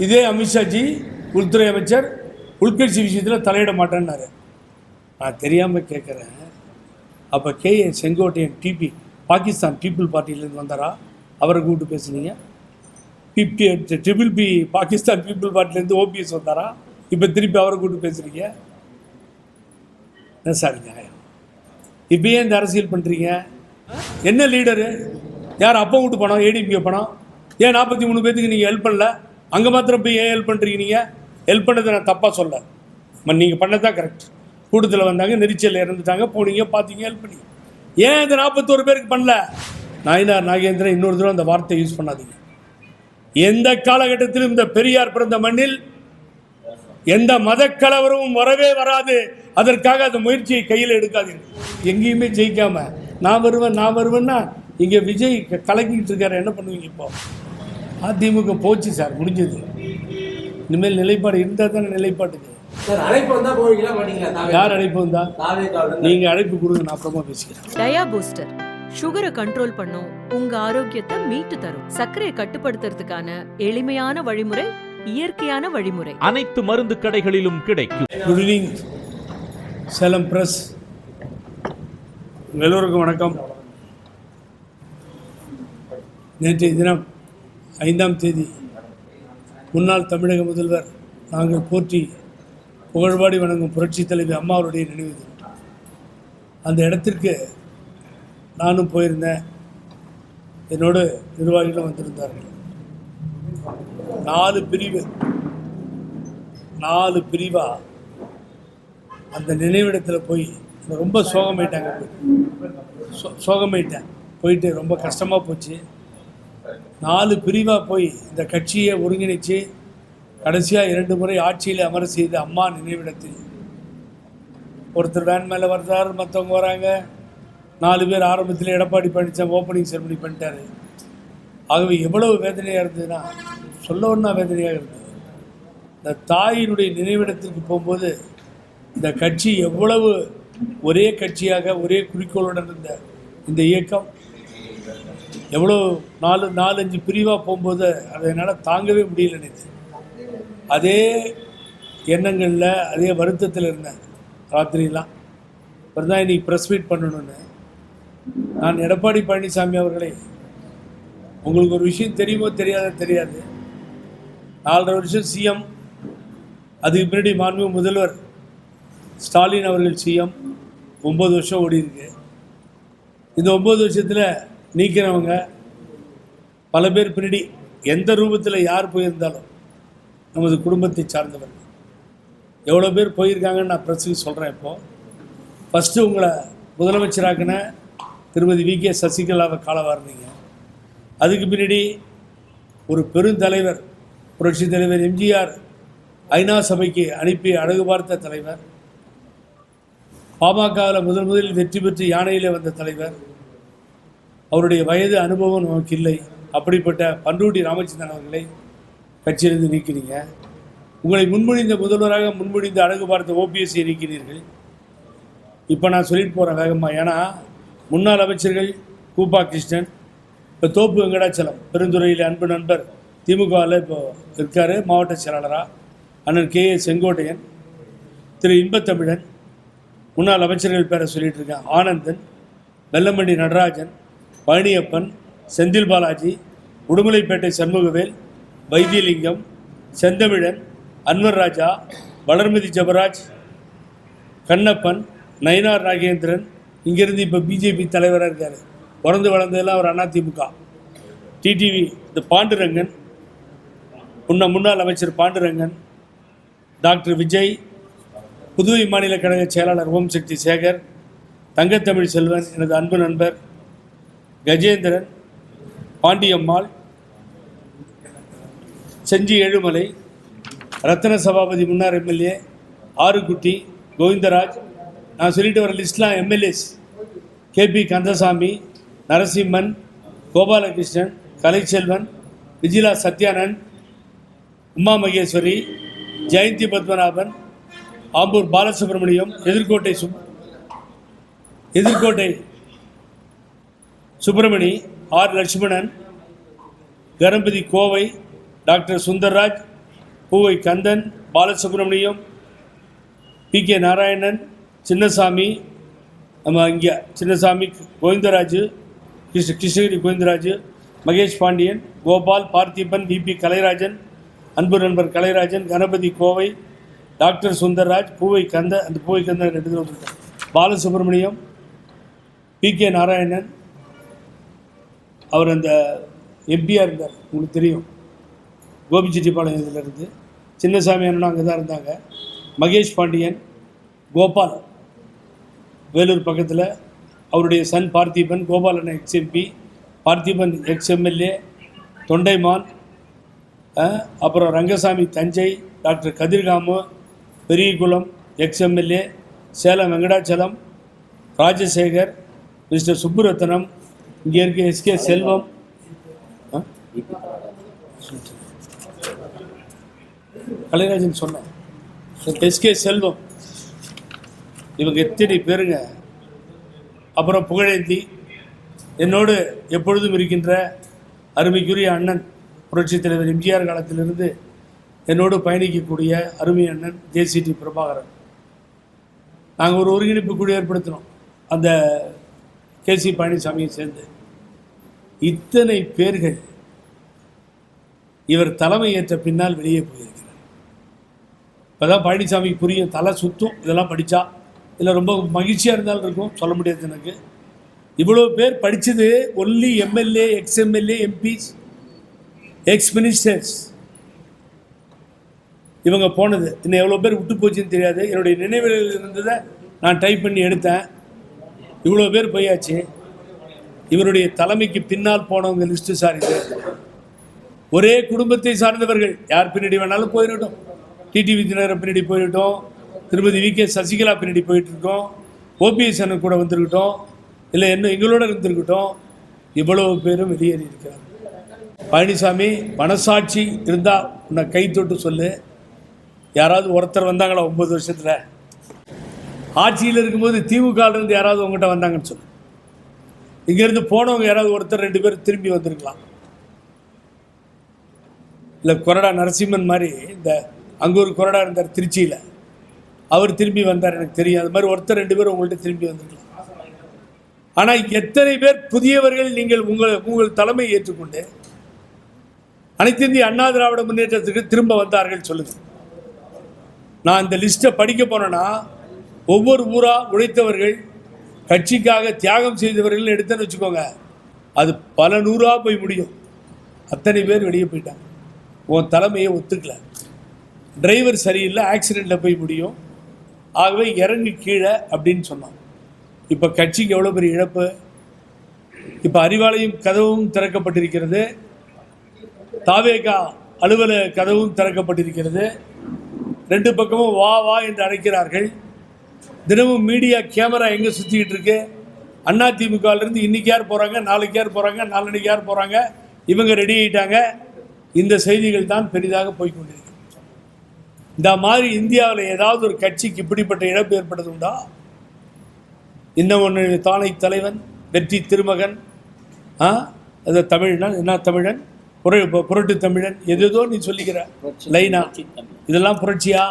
இதே அமித்ஷாஜி உள்துறை அமைச்சர் உள்கட்சி விஷயத்தில் தலையிட மாட்டேன்னாரு. நான் தெரியாமல் கேட்குறேன், அப்போ KA செங்கோட்டையன் டிபி பாகிஸ்தான் பீப்புள் பார்ட்டியிலேருந்து வந்தாரா? அவரை கூப்பிட்டு பேசுனீங்க. ட்ரிபிள் பி பாகிஸ்தான் பீப்புள் பார்ட்டிலேருந்து OPS வந்தாரா? இப்போ திருப்பி அவரை கூப்பிட்டு பேசுகிறீங்க. என்ன சார் நியாயம்? இப்போ ஏன் இந்த அரசியல் பண்ணுறீங்க? என்ன லீடரு? யார் அப்போ விட்டு பணம்? ADMK பணம். ஏன் 43 பேத்துக்கு நீங்கள் ஹெல்ப் பண்ணல? அங்கே மாத்திரம் போய் ஏன் ஹெல்ப் பண்ணுறீங்க? நீங்கள் ஹெல்ப் பண்ணதை நான் தப்பாக சொல்ல, நீங்கள் பண்ணதான் கரெக்ட். கூட்டத்தில் வந்தாங்க, நெரிச்சல் இறந்துட்டாங்க, போனீங்க, பார்த்தீங்க, ஹெல்ப் பண்ணீங்க. ஏன் இந்த 41 பேருக்கு பண்ணல? நாயனார் நாகேந்திரன் இன்னொரு தடவை அந்த வார்த்தை யூஸ் பண்ணாதீங்க. எந்த காலகட்டத்திலும் இந்த பெரியார் பிறந்த மண்ணில் எந்த மத கலவரமும் வரவே வராது. அதற்காக அந்த முயற்சியை கையில் எடுக்காதீங்க. எங்கேயுமே ஜெயிக்காம நான் வருவேன்னா இங்கே விஜய் கலக்கிட்டு இருக்காரு. என்ன பண்ணுவீங்க? இப்போ அதிமுக போச்சு சார், முடிஞ்சது. இனிமேல் நிலைப்பாடு இருந்தால் தானே நிலைப்பாட்டுக்கு. யார் அழைப்பு வந்தா? நீங்க அழைப்பு கொடுங்க, நான் அப்புறமா பேசிக்கிறேன். டயா பூஸ்டர் சுகரை கண்ட்ரோல் பண்ணும், உங்க ஆரோக்கியத்தை மீட்டு தரும். சர்க்கரையை கட்டுப்படுத்துறதுக்கான எளிமையான வழிமுறை, இயற்கையான வழிமுறை. அனைத்து மருந்து கடைகளிலும் கிடைக்கும். குட் ஈவினிங் சேலம் பிரஸ், எல்லோருக்கும் வணக்கம். நேற்றைய தினம் 5ஆம் தேதி முன்னாள் தமிழக முதல்வர் நாங்கள் போற்றி புகழ்பாடி வணங்கும் புரட்சித் தலைவி அம்மா அவருடைய நினைவு தினம். அந்த இடத்திற்கு நானும் போயிருந்தேன், என்னோடு நிர்வாகிகளும் வந்திருந்தார்கள். 4 பிரிவா அந்த நினைவிடத்தில் போய் ரொம்ப சோகமாயிட்டேன். போயிட்டு ரொம்ப கஷ்டமாக போச்சு. 4 பிரிவாக போய் இந்த கட்சியை ஒருங்கிணைச்சு கடைசியாக 2 முறை ஆட்சியில் அமர செய்த அம்மா நினைவிடத்தில் ஒருத்தர் வேன் மேலே வர்றாரு, மற்றவங்க வராங்க. 4 பேர் ஆரம்பத்தில் எடப்பாடி பழனிசாமி ஓப்பனிங் செரமனி பண்ணிட்டாரு. ஆகவே எவ்வளவு வேதனையாக இருந்ததுன்னா சொல்லணும்னா வேதனையாக இருந்தது. இந்த தாயினுடைய நினைவிடத்திற்கு போகும்போது இந்த கட்சி எவ்வளவு ஒரே கட்சியாக ஒரே குறிக்கோளுடன் இருந்த இந்த இயக்கம் எவ்வளோ 4-5 பிரிவாக போகும்போது அதை என்னால் தாங்கவே முடியல. நினைத்து அதே எண்ணங்களில் அதே வருத்தத்தில் இருந்தேன் ராத்திரிலாம். அப்புறம் தான் இன்றைக்கி ப்ரெஸ் மீட் பண்ணணுன்னு நான் எடப்பாடி பழனிசாமி அவர்களை, உங்களுக்கு ஒரு விஷயம் தெரியுமோ தெரியாது, 4.5 வருஷம் சிஎம், அதுக்கு பின்னாடி மாண்புமிகு முதல்வர் ஸ்டாலின் அவர்கள் சிஎம், 9 வருஷம் ஓடி இருக்கு. இந்த 9 வருஷத்தில் நீக்கிறவங்க பல பேர் பின்னாடி எந்த ரூபத்தில் யார் போயிருந்தாலும் நமது குடும்பத்தை சார்ந்தவர்கள் எவ்வளோ பேர் போயிருக்காங்கன்னு நான் பிரஸுக்கு சொல்கிறேன். இப்போது ஃபஸ்ட்டு உங்களை முதலமைச்சராக்கின திருமதி VK சசிகலாவை காலவாரினீங்க. அதுக்கு பின்னாடி ஒரு பெருந்தலைவர், புரட்சி தலைவர் MGR ஐநா சபைக்கு அனுப்பி அழகு பார்த்த தலைவர், பாமகவில் முதலில் வெற்றி பெற்று யானையிலே வந்த தலைவர், அவருடைய வயது அனுபவம் நமக்கு இல்லை. அப்படிப்பட்ட பண்ருட்டி ராமச்சந்திரன் அவர்களை கட்சியிலிருந்து நீக்கினீங்க. உங்களை முன்மொழிந்த முதல்வராக முன்மொழிந்து அழகு பார்த்த OPSஐ நீக்கினீர்கள். இப்போ நான் சொல்லிட்டு போகிறேன் வேகமாக. ஏன்னா முன்னாள் அமைச்சர்கள் கூப்பா கிருஷ்ணன், இப்போ தோப்பு வெங்கடாச்சலம் பெருந்துறையில் அன்பு நண்பர் திமுகவில் இப்போ இருக்கார் மாவட்ட செயலாளராக, அண்ணன் KA செங்கோட்டையன், திரு இன்பத்தமிழன், முன்னாள் அமைச்சர்கள் பேரை சொல்லிட்டு இருக்கேன், ஆனந்தன், வெல்லமண்டி நடராஜன், பழனியப்பன், செந்தில் பாலாஜி, உடுமலைப்பேட்டை சண்முகவேல், வைத்தியலிங்கம், செந்தமிழன், அன்வர் ராஜா, வளர்மதி ஜபராஜ், கண்ணப்பன், நயினார் நாகேந்திரன், இங்கேருந்து இப்போ BJP தலைவராக இருக்கார். பிறந்து வளர்ந்ததெல்லாம் அவர் அதிமுக. TTV இந்த பாண்டுரங்கன், முன்னாள் அமைச்சர் பாண்டுரங்கன், டாக்டர் விஜய், புதுவை மாநில கழக செயலாளர் ஓம் சக்தி சேகர், தங்கத்தமிழ் செல்வன், எனது அன்பு நண்பர் கஜேந்திரன், பாண்டியம்மாள், செஞ்சி ஏழுமலை, ரத்தன சபாபதி முன்னாள் MLA, ஆறுக்குட்டி, கோவிந்தராஜ், நான் சொல்லிட்டு வர லிஸ்ட்லாம் MLAs, KP Kandasamy, Narasimhan, Gopalakrishnan, Kalaiselvan, Vijila Sathyanand, Uma Maheswari, Jayanthi Padmanabhan, Ambur Balasubramaniam, Ethirkottai Subramani, R Lakshmanan, Karambathi Kovai, doctor Sundarraj, Poovai Kandan, Balasubramaniam, P K. Narayanan, Chinnasamy, நம்ம இங்கே சின்னசாமி, கோவிந்தராஜு, கிருஷ்ணகிரி கோவிந்தராஜு, மகேஷ் பாண்டியன், கோபால், பார்த்திபன், வி.பி. கலைராஜன், அன்பு நண்பர் கலைராஜன், கணபதி கோவை, டாக்டர் சுந்தர்ராஜ், பூவை கந்தன், அந்த பூவை கந்தன் 2 தடவை வந்துட்டார், பாலசுப்ரமணியம், பி.கே. நாராயணன், அவர் அந்த எம்பியாக இருந்தார், உங்களுக்கு தெரியும், கோபிச்செட்டிப்பாளையம் இதிலிருந்து. சின்னசாமி அண்ணனும் அங்கே தான் இருந்தாங்க. மகேஷ் பாண்டியன், கோபால் வேலூர் பக்கத்தில், அவருடைய சன் பார்த்திபன், கோபால் அண்ணன் எக்ஸ்எம்பி, பார்த்திபன் எக்ஸ்எம்எல்ஏ, தொண்டைமான், அப்புறம் Rangasamy Thanjai, doctor Kathirkamu Periyakulam ex MLA, Salem Venkatachalam, Rajasekar, mister Subburathinam, இங்கே இருக்க எஸ்கே செல்வம், கலைராஜன் சொன்னேன், எஸ்கே செல்வம், இவங்க எத்தனை பேருங்க. அப்புறம் புகழேந்தி, என்னோடு எப்பொழுதும் இருக்கின்ற அருமைக்குரிய அண்ணன் புரட்சித் தலைவர் எம்ஜிஆர் காலத்திலிருந்து என்னோடு பயணிக்கக்கூடிய அருமை அண்ணன் ஜே.சி.டி. பிரபாகரன். நாங்கள் ஒரு ஒருங்கிணைப்பு குழு ஏற்படுத்தினோம் அந்த கே.சி. பழனிசாமியை சேர்ந்து. இத்தனை பேர்கள் இவர் தலைமை ஏற்ற பின்னால் வெளியே போயிருக்கிறார். இப்போ தான் பழனிசாமிக்கு புரியும், தலை சுற்றும் இதெல்லாம் படித்தா. இதில் ரொம்ப மகிழ்ச்சியாக இருந்தாலும் இருக்கும், சொல்ல முடியாது எனக்கு. இவ்வளோ பேர் படித்தது only MLA, ex MLA, MPs, ex ministers. இவங்க போனது இன்னும் எவ்வளோ பேர் விட்டு போச்சுன்னு தெரியாது. என்னுடைய நினைவுகளில் இருந்ததை நான் டைப் பண்ணி எடுத்தேன். இவ்வளோ பேர் போயாச்சு. இவருடைய தலைமைக்கு பின்னால் போனவங்க லிஸ்ட்டு சார் இது. ஒரே குடும்பத்தை சார்ந்தவர்கள், யார் பின்னாடி வேணாலும் போயிடட்டும். டிடிவி தினகரன் பின்னாடி போயிட்டோம், திருமதி வி.கே. சசிகலா பின்னாடி போயிட்டுருக்கோம், ஓபிஎஸ் அண்ணன் கூட வந்திருக்கட்டும், இல்லை என்ன எங்களோட இருந்திருக்கட்டும், இவ்வளவு பேரும் வெளியேறி இருக்கிறார். பழனிசாமி, மனசாட்சி இருந்தால் உன்னை கை தொட்டு சொல்லு, யாராவது ஒருத்தர் வந்தாங்களா 9 வருஷத்தில்? ஆட்சியில் இருக்கும்போது திமுகலேருந்து யாராவது உங்கள்கிட்ட வந்தாங்கன்னு சொல்லு. இங்கேருந்து போனவங்க யாராவது ஒருத்தர் 2 பேர் திரும்பி வந்திருக்கலாம். இல்லை கொறடா நரசிம்மன் மாதிரி, இந்த அங்கே ஒரு கொறடா இருந்தார் திருச்சியில், அவர் திரும்பி வந்தார், எனக்கு தெரியும். அது மாதிரி ஒருத்தர் 2 பேர் உங்கள்கிட்ட திரும்பி வந்திருக்கலாம். ஆனால் எத்தனை பேர் புதியவர்கள் நீங்கள் உங்கள் தலைமை ஏற்றுக்கொண்டு அனைத்து இந்திய அண்ணா திராவிட முன்னேற்றத்துக்கு திரும்ப வந்தார்கள் சொல்லுங்கள். நான் இந்த லிஸ்ட்டை படிக்க போனேன்னா ஒவ்வொரு ஊராக உழைத்தவர்கள், கட்சிக்காக தியாகம் செய்தவர்கள் எடுத்தேன்னு வச்சுக்கோங்க, அது பல 100ஆக போய் முடியும். அத்தனை பேர் வெளியே போயிட்டாங்க. உன் தலைமையை ஒத்துக்கல, டிரைவர் சரியில்லை, ஆக்சிடெண்ட்டில் போய் முடியும், ஆகவே இறங்கு கீழே அப்படின்னு சொன்னான். இப்போ கட்சிக்கு எவ்வளோ பெரிய இழப்பு. இப்போ அறிவாலயம் கதவும் திறக்கப்பட்டிருக்கிறது, தாவேகா அலுவலக கதவும் திறக்கப்பட்டிருக்கிறது. 2 பக்கமும் வா வா என்று அழைக்கிறார்கள். தினமும் மீடியா கேமரா எங்கே சுற்றிக்கிட்டு இருக்கு. அதிமுகவிலேருந்து இன்றைக்கி யார் போகிறாங்க, நாளைக்கு யார் போகிறாங்க, நாளன்னைக்கு யார் போகிறாங்க, இவங்க ரெடி ஆகிட்டாங்க. இந்த செய்திகள் தான் பெரிதாக போய்கொண்டிருக்கு. இந்த மாதிரி இந்தியாவில் ஏதாவது ஒரு கட்சிக்கு இப்படிப்பட்ட இழப்பு ஏற்பட்டது உண்டா? இன்னும் ஒன்று, தானை தலைவன், வெற்றி திருமகன், அது தமிழ்னா என்ன தமிழன், புரட்டு தமிழன், எதோ நீ சொல்லிக்கிற லைனா, இதெல்லாம் புரட்சியா?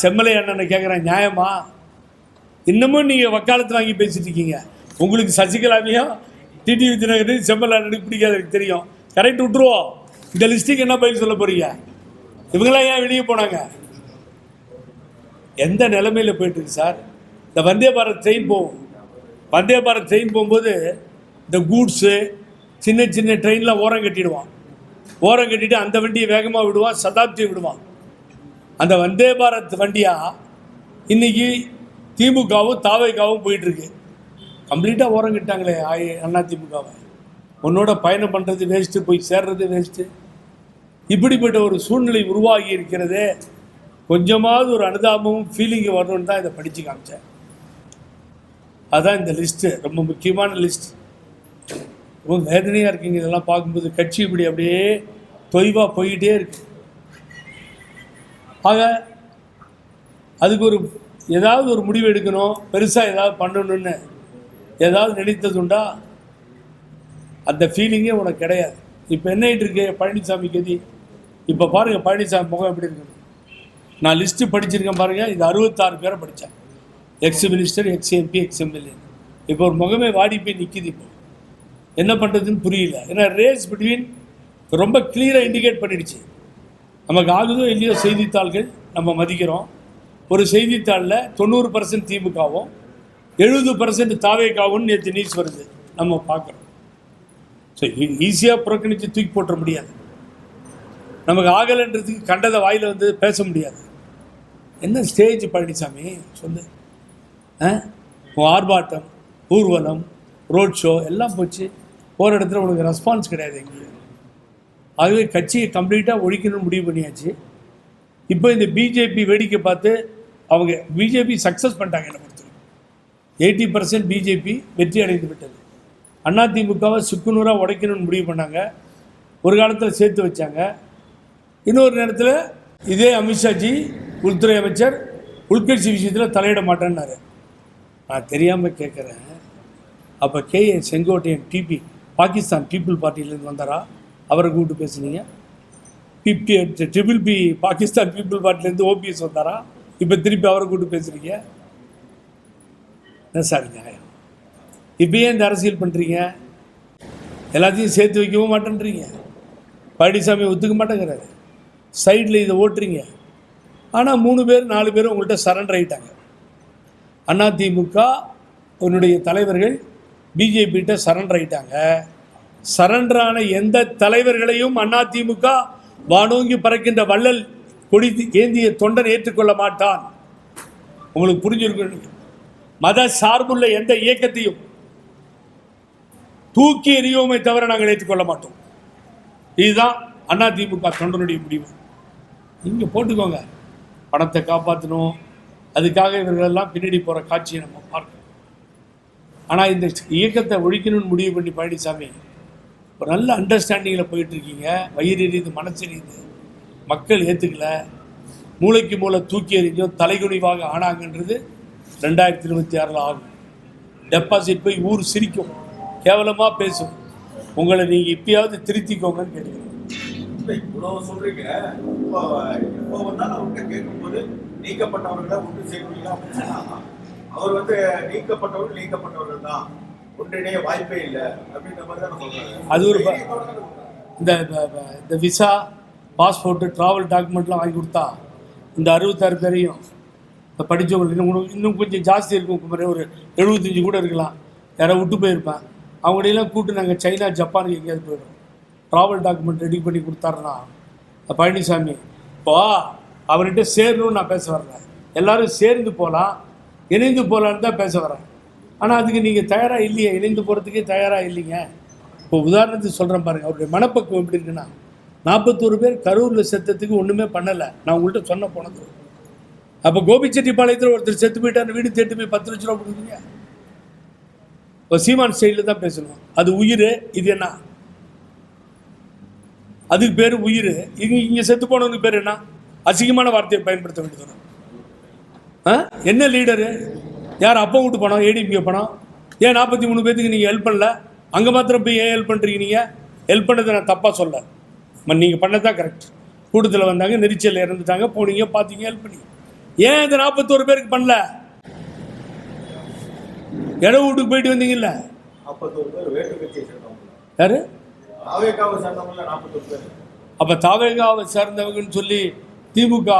செம்மலை அண்ணனை கேட்குறேன், நியாயமா? இன்னமும் நீங்கள் வக்காலத்து வாங்கி பேசிட்டு இருக்கீங்க. உங்களுக்கு சசிகலாவையும் டிடிவி தினகரன் செம்மலை அண்ணனுக்கு பிடிக்காது, எனக்கு தெரியும். கரெக்ட், விட்டுருவோம். இந்த லிஸ்ட்டுக்கு என்ன பதில் சொல்ல போறீங்க? இவங்களாம் ஏன் வெளியே போனாங்க? எந்த நிலைமையில் போயிட்டு இருக்கு சார்? இந்த வந்தே பாரத் ட்ரெயின் போகும். வந்தே பாரத் ட்ரெயின் போகும்போது இந்த கூட்ஸு சின்ன சின்ன ட்ரெயினில் ஓரம் கட்டிடுவான். ஓரம் கட்டிட்டு அந்த வண்டியை வேகமாக விடுவான், சதாப்தியை விடுவான். அந்த வந்தே பாரத் வண்டியாக இன்றைக்கி திமுகவும் தாவேகாவும் போயிட்டுருக்கு. கம்ப்ளீட்டாக ஓரம் கட்டாங்களே அதிமுகவை. உன்னோட பயணம் பண்ணுறது வேஸ்ட்டு, போய் சேர்றது வேஸ்ட்டு. இப்படிப்பட்ட ஒரு சூழ்நிலை உருவாகி இருக்கிறது. கொஞ்சமாவது ஒரு அனுதாபமும் ஃபீலிங்கு வரணுன்னு தான் இதை படித்து காமிச்சேன். அதுதான் இந்த லிஸ்ட்டு, ரொம்ப முக்கியமான லிஸ்ட். ரொம்ப வேதனையாக இருக்குங்க இதெல்லாம் பார்க்கும்போது. கட்சி இப்படி அப்படியே தொய்வாக போய்கிட்டே இருக்கு. ஆக அதுக்கு ஏதாவது ஒரு முடிவு எடுக்கணும், பெருசாக ஏதாவது பண்ணணும்னு ஏதாவது நினைத்ததுண்டா? அந்த ஃபீலிங்கே உனக்கு கிடையாது. இப்போ என்ன ஆகிட்டு இருக்கு பழனிசாமி கதி? இப்போ பாருங்கள் பழனிசாமி முகம் எப்படி இருக்குது. நான் லிஸ்ட்டு படிச்சிருக்கேன் பாருங்கள். இது 66 பேரை படித்தேன். X minister, ex MP, ex MLA. இப்போ ஒரு முகமே வாடி போய் நிற்கிது. இப்போ என்ன பண்ணுறதுன்னு புரியல. ஏன்னா ரேஸ் பிட்வீன் ரொம்ப கிளியராக இண்டிகேட் பண்ணிடுச்சு. நமக்கு ஆகுதோ இல்லையோ செய்தித்தாள்கள் நம்ம மதிக்கிறோம். ஒரு செய்தித்தாளில் 90% திமுகவும் 70% தாவேகாவும் நேற்று நியூஸ் வருது, நம்ம பார்க்குறோம். ஸோ ஈஸியாக புறக்கணித்து தூக்கி போட்டுற முடியாது. நமக்கு ஆகலைன்றதுக்கு கண்டதை வாயில் வந்து பேச முடியாது. என்ன ஸ்டேஜ் பழனிசாமி சொல்லு. ஆர்ப்பாட்டம், ஊர்வலம், ரோட் ஷோ எல்லாம் போச்சு. போகிற இடத்துல உனக்கு ரெஸ்பான்ஸ் கிடையாது எங்கேயும். ஆகவே கட்சியை கம்ப்ளீட்டாக ஒழிக்கணும்னு முடிவு பண்ணியாச்சு. இப்போ இந்த பிஜேபி வேடிக்கை பார்த்து அவங்க பிஜேபி சக்ஸஸ் பண்ணிட்டாங்க. என்னை பொறுத்தவரைக்கும் 80% பிஜேபி வெற்றி அடைந்து விட்டது. அதிமுகவை சுக்குநூறாக உடைக்கணும்னு முடிவு பண்ணாங்க. ஒரு காலத்தில் சேர்த்து வச்சாங்க. இன்னொரு நேரத்தில் இதே அமித்ஷாஜி உள்துறை அமைச்சர் உள்கட்சி விஷயத்தில் தலையிட மாட்டேன்னாரு. நான் தெரியாமல் கேட்குறேன், அப்போ KA செங்கோட்டையன் டிபி பாகிஸ்தான் பீப்புள் பார்ட்டியிலேருந்து வந்தாரா? அவரை கூப்பிட்டு பேசுனீங்க. ட்ரிபிள் பி பாகிஸ்தான் பீப்புள் பார்ட்டிலேருந்து OPS வந்தாரா? இப்போ திருப்பி அவரை கூப்பிட்டு பேசுகிறீங்க. என்ன சார் நியாயம்? இப்போ ஏன் இந்த அரசியல் பண்ணுறீங்க? எல்லாத்தையும் சேர்த்து வைக்கவும் மாட்டேன்றீங்க. பழனிசாமி ஒத்துக்க மாட்டேங்கிறாரு. சைடில் இதை ஓட்டுறீங்க. ஆனால் 3 பேர் 4 பேர் உங்கள்கிட்ட சரண்டர் ஆகிட்டாங்க. அதிமுக உன்னுடைய தலைவர்கள் பிஜேபிகிட்ட சரண்டர் ஆகிட்டாங்க. சரண்டரான எந்த தலைவர்களையும் அதிமுக வானோங்கி பறக்கின்ற வள்ளல் கொடி ஏந்திய தொண்டன் ஏற்றுக்கொள்ள மாட்டான். உங்களுக்கு புரிஞ்சிருக்கும். மத சார்புள்ள எந்த இயக்கத்தையும் தூக்கி எறியோமை தவிர நாங்கள் ஏற்றுக்கொள்ள மாட்டோம். இதுதான் அதிமுக தொண்டனுடைய முடிவு. நீங்கள் போட்டுக்கோங்க. பணத்தை காப்பாற்றணும், அதுக்காக இவர்களெல்லாம் பின்னாடி போகிற காட்சியை நம்ம பார்க்கணும். ஆனால் இந்த இயக்கத்தை ஒழிக்கணும்னு முடிவு பண்ணி பழனிசாமி ஒரு நல்ல அண்டர்ஸ்டாண்டிங்கில் போயிட்டுருக்கீங்க. வயிறு எரியுது, மனசு எரியுது, மக்கள் ஏற்றுக்கல, மூளைக்கு மூளை தூக்கி எறிஞ்சோ தலைகுனிவாக ஆனாங்கன்றது 2026 ஆகும். டெபாசிட் போய் ஊர் சிரிக்கும், கேவலமாக பேசும். உங்களை நீங்கள் இப்பயாவது திருத்திக்கோங்கன்னு கேட்டுக்கிறேன். இவ்வளவு சொல்றீங்க, இப்போ வந்தாலும் அவர்கிட்ட கேட்கும்போது நீக்கப்பட்டவர்களை ஒன்று சேர்ப்பீங்களா அப்படின்னு சொன்னா, அவர் நீக்கப்பட்டவர்கள் தான், ஒன்றிணைய வாய்ப்பே இல்லை அப்படின்ற மாதிரி தான் சொல்றாங்க. அது ஒரு இந்த விசா, பாஸ்போர்ட்டு, ட்ராவல் டாக்குமெண்ட்லாம் வாங்கி கொடுத்தா இந்த 66 பேரையும் இந்த படித்தவங்களுக்கு இன்னும் கொஞ்சம் ஜாஸ்தி இருக்கும். ஒரு 75 கூட இருக்கலாம். யாரோ விட்டு போயிருப்பேன். அவங்களையெல்லாம் கூப்பிட்டு நாங்கள் சைனா, ஜப்பானுக்கு எங்கேயாவது போயிடும். ட்ராவல் டாக்குமெண்ட் ரெடி பண்ணி கொடுத்தாருன்னா பழனிசாமி இப்போ அவர்கிட்ட சேரணும்னு நான் பேச வரல. எல்லோரும் சேர்ந்து போகலாம், இணைந்து போகலான்னு தான் பேச வரேன். ஆனால் அதுக்கு நீங்கள் தயாராக இல்லையே, இணைந்து போகிறதுக்கே தயாராக இல்லைங்க. இப்போ உதாரணத்துக்கு சொல்கிறேன் பாருங்கள். அவருடைய மனப்பக்குவம் எப்படி இருக்குன்னா, 41 பேர் கரூரில் செத்தத்துக்கு ஒன்றுமே பண்ணலை. நான் உங்கள்கிட்ட சொன்ன போனது. அப்போ கோபிச்செட்டிப்பாளையத்தில் ஒருத்தர் செத்து போயிட்டார், வீடு தேட்டு போய் 10 லட்ச ரூபா கொடுக்குறீங்க. இப்போ சீமான் ஸ்டைலில் தான் பேசணும். அது உயிர், இது என்ன? அதுக்கு பேர் உயிர். இங்கே செத்து போனவனுக்கு பேர் என்ன? அசிங்கமான வார்த்தையை பயன்படுத்த வேண்டியது. என்ன லீடரு? யார்? அப்போ விட்டு பணம், ஏடிஎம்கே பணம். ஏன் 43 பேருக்கு நீங்கள் ஹெல்ப் பண்ணல? அங்கே மாத்திரம் போய் ஏன் ஹெல்ப் பண்ணுறீங்க? நீங்கள் ஹெல்ப் பண்ணதை நான் தப்பாக சொல்ல, நீங்கள் பண்ணதான் கரெக்ட். கூட்டத்தில் வந்தாங்க, நெரிச்சல் இறந்துட்டாங்க, போனீங்க, பார்த்தீங்க, ஹெல்ப் பண்ணி. ஏன் இந்த 41 பேருக்கு பண்ணல? இட வீட்டுக்கு போயிட்டு வந்தீங்கல்ல. 41 பேர் வேட்டு கட்சியை சேர்ந்தவங்க. யாரு? தாவேகாவை சேர்ந்தவங்க 41 பேர். அப்போ தாவேகாவை சேர்ந்தவங்கன்னு சொல்லி திமுக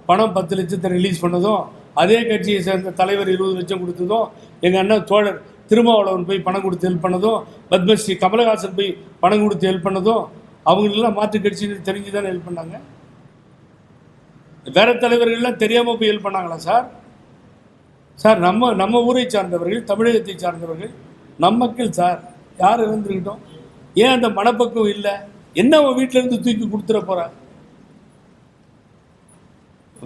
பணம் 10 லட்சத்தை ரிலீஸ் பண்ணதும், அதே கட்சியை சேர்ந்த தலைவர் 20 லட்சம் கொடுத்ததும், எங்கள் அண்ணன் தோழர் திருமாவளவன் போய் பணம் கொடுத்து ஹெல்ப் பண்ணதும், பத்மஸ்ரீ கமலஹாசன் போய் பணம் கொடுத்து ஹெல்ப் பண்ணதும், அவங்களெல்லாம் மாற்று கட்சின்னு தெரிஞ்சு தானே ஹெல்ப் பண்ணாங்க. வேற தலைவர்கள்லாம் தெரியாமல் போய் ஹெல்ப் பண்ணாங்களா சார்? சார் நம்ம ஊரை சார்ந்தவர்கள், தமிழகத்தை சார்ந்தவர்கள், நம் மக்கள் சார். யார் இருந்துருக்கிட்டோம்? ஏன் அந்த மனப்பக்குவம் இல்லை? என்ன அவன் வீட்டிலேருந்து தூக்கி கொடுத்துட போகிற?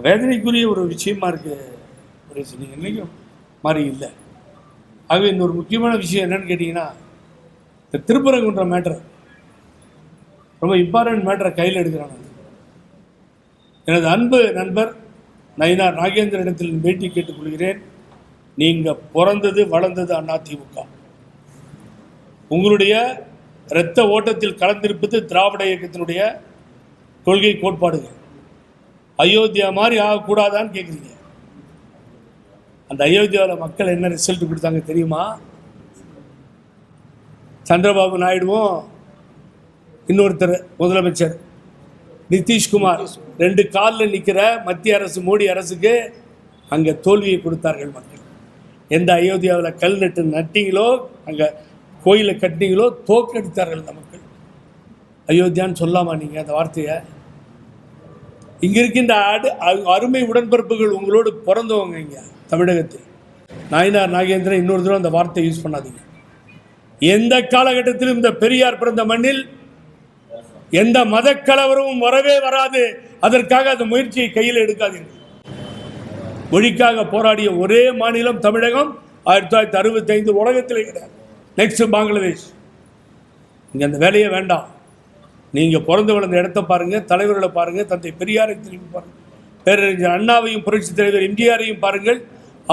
வேதனைக்குரிய ஒரு விஷயமா இருக்குது. நீங்கள் இன்னைக்கும் மாதிரி இல்லை. ஆகவே இந்த ஒரு முக்கியமான விஷயம் என்னன்னு கேட்டிங்கன்னா, இந்த திருப்பரங்குன்ற மேட்டர் ரொம்ப இம்பார்ட்டன்ட் மேட்டரை கையில் எடுக்கிறாங்க. எனது அன்பு நண்பர் நயினார் நாகேந்திரனிடத்தில் பேட்டி கேட்டுக்கொள்கிறேன். நீங்கள் பிறந்தது வளர்ந்தது அதிமுக. உங்களுடைய இரத்த ஓட்டத்தில் கலந்திருப்பது திராவிட இயக்கத்தினுடைய கொள்கை கோட்பாடுகள். அயோத்தியா மாதிரி ஆகக்கூடாதான்னு கேட்குறீங்க. அந்த அயோத்தியாவில் மக்கள் என்ன ரிசல்ட் கொடுத்தாங்க தெரியுமா? சந்திரபாபு நாயுடுவும் இன்னொருத்தர் முதலமைச்சர் நிதிஷ்குமார் 2 காலில் நிற்கிற மத்திய அரசு மோடி அரசுக்கு அங்கே தோல்வியை கொடுத்தார்கள் மக்கள். எந்த அயோத்தியாவில் கல் நட்டிங்களோ, அங்கே கோயிலை கட்டினீங்களோ, தோற்கடித்தார்கள் அந்த மக்கள். அயோத்தியான்னு சொல்லாமா நீங்கள் அந்த வார்த்தையை? இங்கே இருக்கின்ற அருமை உடன்பிறப்புகள் உங்களோடு பிறந்தவங்க இங்கே தமிழகத்தில். நாயனார் நாகேந்திரன் இன்னொரு தடவை அந்த வார்த்தையை யூஸ் பண்ணாதீங்க. எந்த காலகட்டத்திலும் இந்த பெரியார் பிறந்த மண்ணில் எந்த மத கலவரமும் வரவே வராது. அதற்காக அந்த முயற்சியை கையில் எடுக்காதீர்கள். மொழிக்காக போராடிய ஒரே மாநிலம் தமிழகம். 1965 உலகத்திலே கிடையாது. நெக்ஸ்ட் பங்களாதேஷ். இங்கே அந்த வேலையே வேண்டாம். நீங்கள் பிறந்து வளர்ந்த இடத்த பாருங்கள், தலைவர்களை பாருங்கள், தந்தை பெரியாரை திரும்பி பாருங்கள், பேரறிஞர் அண்ணாவையும் புரட்சி தலைவர் எம்ஜிஆரையும் பாருங்கள்.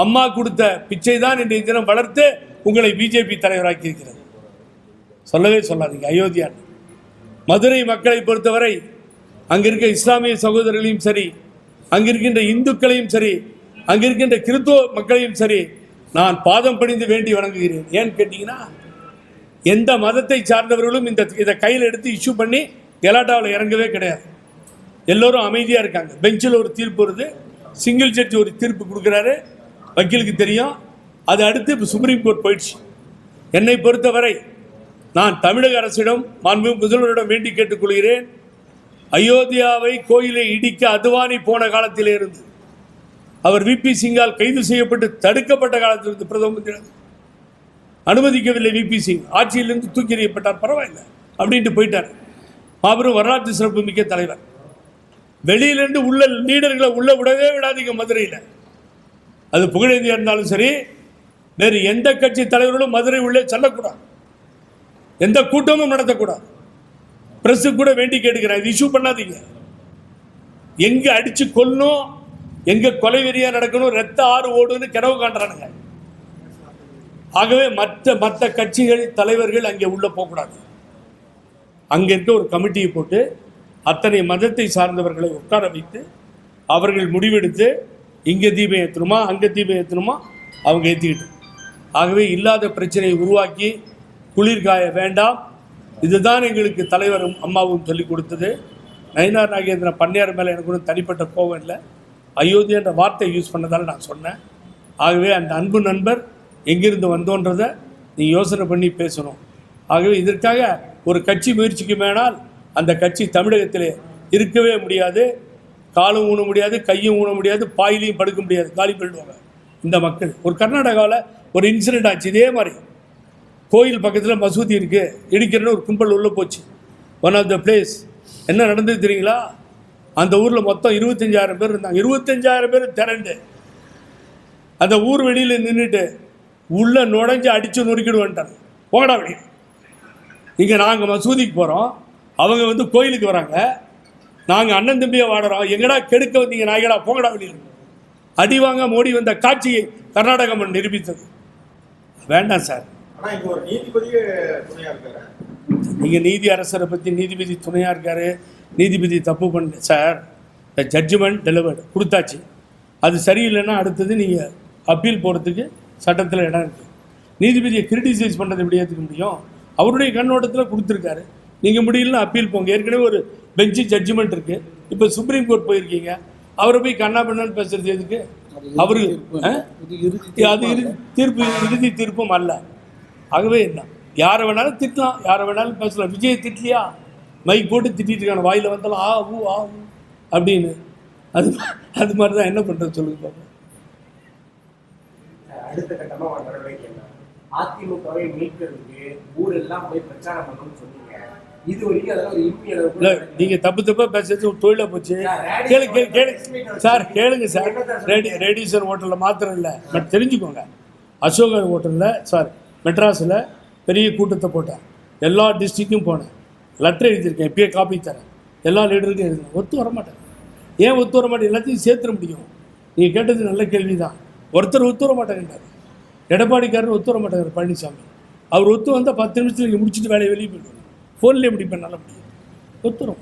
அம்மா கொடுத்த பிச்சை தான் இன்றைய தினம் வளர்த்து உங்களை பிஜேபி தலைவராக்கி இருக்கிறது. சொல்லவே சொல்லாதீங்க அயோத்தியான். மதுரை மக்களை பொறுத்தவரை அங்கே இருக்க இஸ்லாமிய சகோதரர்களையும் சரி, அங்கே இருக்கின்ற இந்துக்களையும் சரி, அங்கே இருக்கின்ற கிறிஸ்துவ மக்களையும் சரி, நான் பாதம் பணிந்து வேண்டி வணங்குகிறேன். ஏன்னு கேட்டிங்கன்னா, எந்த மதத்தை சார்ந்தவர்களும் இதை கையில் எடுத்து இஷ்யூ பண்ணி கலாட்டாவில் இறங்கவே கிடையாது. எல்லோரும் அமைதியாக இருக்காங்க. பெஞ்சில் ஒரு தீர்ப்பு வருது, சிங்கிள் ஜட்ஜி ஒரு தீர்ப்பு கொடுக்குறாரு, வக்கீலுக்கு தெரியும். அது அடுத்து இப்போ சுப்ரீம் கோர்ட் போயிடுச்சு. என்னை பொறுத்தவரை நான் தமிழக அரசிடம், மாண்புமிகு முதல்வரிடம் வேண்டி கேட்டுக்கொள்கிறேன். அயோத்தியாவை கோயிலை இடிக்க அத்வானி போன காலத்திலே இருந்து, அவர் விபி சிங்கால் கைது செய்யப்பட்டு தடுக்கப்பட்ட காலத்திலிருந்து பிரதம மந்திரி அனுமதிக்கவில்லை. விபி சிங் ஆட்சியிலிருந்து தூக்கி எறியப்பட்டார். பரவாயில்லை அப்படின்ட்டு போயிட்டார். மாபெரும் வரலாற்று சிறப்பு மிக்க தலைவர். வெளியிலிருந்து உள்ள லீடர்களை உள்ள விடவே விடாதீங்க. மதுரையில் அது புகழேந்தியா இருந்தாலும் சரி, வேறு எந்த கட்சி தலைவர்களும் மதுரை உள்ளே செல்லக்கூடாது. எந்த கூட்டமும் நடத்தக்கூடாது. பிரஸ் கூட வேண்டி கேட்டுக்கிறேன், இது இஷ்யூ பண்ணாதீங்க. எங்க அடிச்சு கொல்லணும், எங்க கொலை வெறியா நடக்கணும், ரத்த ஆறு ஓடுன்னு கனவு காண்றானுங்க. ஆகவே மற்ற கட்சிகள் தலைவர்கள் அங்கே உள்ள போகக்கூடாது. அங்கே இருக்க ஒரு கமிட்டியை போட்டு அத்தனை மதத்தை சார்ந்தவர்களை உட்கார வைத்து அவர்கள் முடிவெடுத்து இங்கே தீபம் ஏற்றணுமா அங்கே தீபம் ஏற்றணுமா அவங்க ஏற்றிக்கிட்டு. ஆகவே இல்லாத பிரச்சனையை உருவாக்கி குளிர்காய வேண்டாம். இதுதான் எங்களுக்கு தலைவரும் அம்மாவும் சொல்லிக் கொடுத்தது. நயினார் நாகேந்திரன் பண்ணையார் மேலே எனக்கு ஒன்றும் தனிப்பட்ட கோபம் இல்லை. அயோத்தி என்ற வார்த்தை யூஸ் பண்ணதால் நான் சொன்னேன். ஆகவே அந்த அன்பு நண்பர் எங்கிருந்து வந்தோன்றதை நீ யோசனை பண்ணி பேசணும். ஆகவே இதற்காக ஒரு கட்சி முயற்சிக்கு மேனால் அந்த கட்சி தமிழகத்திலே இருக்கவே முடியாது. காலும் ஊன முடியாது, கையும் ஊன முடியாது, பாயிலையும் படுக்க முடியாது, காலி பண்ணிடுவாங்க இந்த மக்கள். ஒரு கர்நாடகாவில் ஒரு இன்சிடென்ட் ஆச்சு. இதே மாதிரி கோயில் பக்கத்தில் மசூதி இருக்குது, இடிக்கிறன்னு ஒரு கும்பல் உள்ளே போச்சு. ஒன் ஆஃப் த பிளேஸ் என்ன நடந்தது தெரியுங்களா? அந்த ஊரில் மொத்தம் 25,000 பேர் இருந்தாங்க. 25,000 பேர் திரண்டு அந்த ஊர் வெளியில் நின்றுட்டு உள்ளே நுழைஞ்சு அடித்து நொறுக்கிடுவேன்ட்டாங்க. போங்கடா வெளியே. இங்கே நாங்கள் மசூதிக்கு போகிறோம், அவங்க வந்து கோயிலுக்கு வராங்க. நாங்கள் அண்ணன் தம்பியை வாடுறோம். எங்கடா கெடுக்க வந்தீங்க நாய்கடா, போங்கடா வெளியில். அடி வாங்க மோடி வந்த காட்சியை கர்நாடகம் நிரூபித்தது. வேண்டாம் சார். நீங்கள் நீதி அரசரை பற்றி நீதிபதி துணையாக இருக்கார், நீதிபதி தப்பு பண்ண சார். த ஜட்ஜ்மெண்ட் டெலிவர்டு கொடுத்தாச்சு. அது சரியில்லைன்னா அடுத்தது நீங்கள் அப்பீல் போகிறதுக்கு சட்டத்தில் இடம் இருக்குது. நீதிபதியை கிரிட்டிசைஸ் பண்ணுறது எப்படி ஏற்றுக்க முடியும்? அவருடைய கண்ணோட்டத்தில் கொடுத்துருக்காரு. நீங்கள் முடியலன்னா அப்பீல் போங்க. ஏற்கனவே ஒரு பெஞ்சு ஜட்ஜ்மெண்ட் இருக்குது. இப்போ சுப்ரீம் கோர்ட் போயிருக்கீங்க, அவரை போய் கண்ணா பண்ணான்னு பேசுறது எதுக்கு? அவருக்கு அது இறுதி தீர்ப்பும் அல்ல. ஆகவே என்ன, யாரை வேணாலும் திட்டலாம், யாரை வேணாலும் பேசலாம். விஜய் திட்டலையா? மைக் போட்டு திட்டிட்டு இருக்கான, வாயில் வந்தாலும் ஆ ஊ அப்படின்னு. அது மாதிரி தான். என்ன பண்ணுறது சொல்லுங்க பாப்பா. அடுத்த கட்டமாக நடவடிக்கை என்ன? அதிமுகவை மீட்கிறதுக்கு ஊரெல்லாம் போய் பிரச்சாரம் பண்ணணும்னு சொன்னீங்க. இது வரைக்கும் அதெல்லாம் ஒரு இம்மி அளவு இல்லை. நீங்கள் தப்பாக பேசுறது ஒரு தொழிலாக போச்சு. கேளுங்க சார், கேளுங்க சார். ரேடியேஷன் ஹோட்டலில் மாத்திரம் இல்லை, பட் தெரிஞ்சுக்கோங்க. அசோகர் ஹோட்டலில் சார் மெட்ராஸில் பெரிய கூட்டத்தை போட்டேன். எல்லா டிஸ்ட்ரிக்டும் போனேன், லெட்டர் எழுதியிருக்கேன், இப்பயே காப்பி தரேன். எல்லா லீடருக்கும் எழுதுறேன். ஒத்து வர மாட்டேன். ஏன் ஒத்து வர மாட்டேன்? எல்லாத்தையும் சேர்த்துட முடியும். நீங்கள் கேட்டது நல்ல கேள்வி தான். ஒருத்தர் ஒத்து வர மாட்டேங்கிறார். எடப்பாடிக்காரர் ஒத்து வர மாட்டேங்கிறார் பழனிசாமி. அவர் ஒத்து வந்தால் 10 நிமிஷத்தில் நீங்கள் முடிச்சுட்டு வேலையை வெளியே போயிடுவாங்க. ஃபோன்லேயே முடிப்பேன், நல்ல முடியும். ஒத்துரும்.